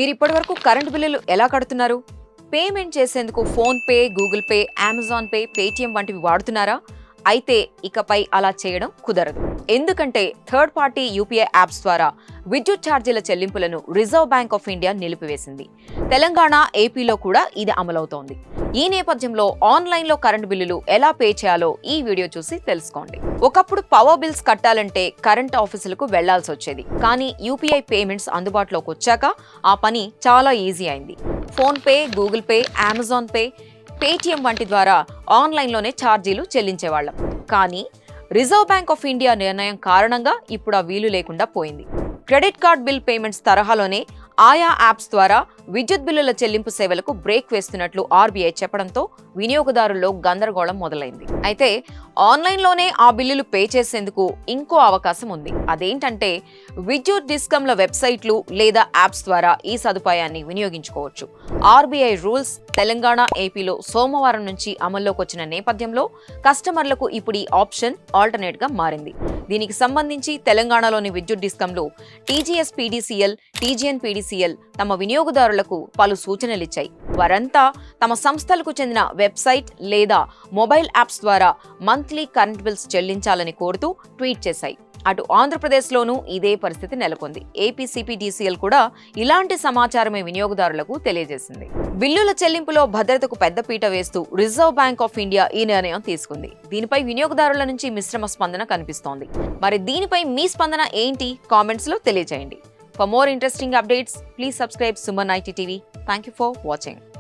మీరిప్పటివరకు current బిల్లులు ఎలా కడుతున్నారు? పేమెంట్ చేసేందుకు PhonePe, Google pay, Amazon pay, Paytm వంటివి వాడుతున్నారా? అయితే ఇకపై అలా చేయడం కుదరదు. ఎందుకంటే థర్డ్ పార్టీ యూపీఐ యాప్స్ ద్వారా విద్యుత్ ఛార్జీల చెల్లింపులను రిజర్వ్ బ్యాంక్ ఆఫ్ ఇండియా నిలిపివేసింది. తెలంగాణ, ఏపీలో కూడా ఇది అమలవుతోంది. ఈ నేపథ్యంలో ఆన్లైన్లో కరెంట్ బిల్లులు ఎలా పే చేయాలో ఈ వీడియో చూసి తెలుసుకోండి. ఒకప్పుడు పవర్ బిల్స్ కట్టాలంటే కరెంట్ ఆఫీసులకు వెళ్లాల్సి వచ్చేది. కానీ యూపీఐ పేమెంట్స్ అందుబాటులోకి వచ్చాక ఆ పని చాలా ఈజీ అయింది. PhonePe, Google pay, Amazon pay, Paytm వంటి ద్వారా ఆన్లైన్లోనే ఛార్జీలు చెల్లించేవాళ్లం. కానీ రిజర్వ్ బ్యాంక్ ఆఫ్ ఇండియా నిర్ణయం కారణంగా ఇప్పుడు ఆ వీలు లేకుండా పోయింది. క్రెడిట్ కార్డ్ బిల్ పేమెంట్స్ తరహాలోనే ఆయా యాప్స్ ద్వారా విద్యుత్ బిల్లుల చెల్లింపు సేవలకు బ్రేక్ వేస్తున్నట్లు ఆర్బీఐ చెప్పడంతో వినియోగదారుల్లో గందరగోళం మొదలైంది. అయితే ఆన్లైన్లోనే ఆ బిల్లులు పే చేసేందుకు ఇంకో అవకాశం ఉంది. అదేంటంటే విద్యుత్ డిస్కంల వెబ్సైట్లు లేదా యాప్స్ ద్వారా ఈ సదుపాయాన్ని వినియోగించుకోవచ్చు. ఆర్బీఐ రూల్స్ తెలంగాణ, ఏపీలో సోమవారం నుంచి అమల్లోకి వచ్చిన నేపథ్యంలో కస్టమర్లకు ఇప్పుడు ఈ ఆప్షన్ ఆల్టర్నేట్గా మారింది. దీనికి సంబంధించి తెలంగాణలోని విద్యుత్ డిస్కంలు టీజీఎస్ పీడీసీఎల్, టీజీఎన్ పీడీసీఎల్ తమ వినియోగదారులకు పలు సూచనలిచ్చాయి. వారంతా తమ సంస్థలకు చెందిన వెబ్సైట్ లేదా మొబైల్ యాప్స్ ద్వారా మంత్లీ కరెంట్ బిల్స్ చెల్లించాలని కోరుతూ ట్వీట్ చేశాయి. అటు ఆంధ్రప్రదేశ్లోనూ ఇదే పరిస్థితి నెలకొంది. ఏపీ సిపిడిసిఎల్ కూడా ఇలాంటి సమాచారమే వినియోగదారులకు తెలియజేసింది. బిల్లుల చెల్లింపులో భద్రతకు పెద్దపీట వేస్తూ రిజర్వ్ బ్యాంక్ ఆఫ్ ఇండియా ఈ నిర్ణయం తీసుకుంది. దీనిపై వినియోగదారుల నుంచి మిశ్రమ స్పందన కనిపిస్తోంది. మరి దీనిపై మీ స్పందన ఏంటి? కామెంట్స్ లో తెలియజేయండి. For more interesting updates, please subscribe Suman IT TV. Thank you for watching.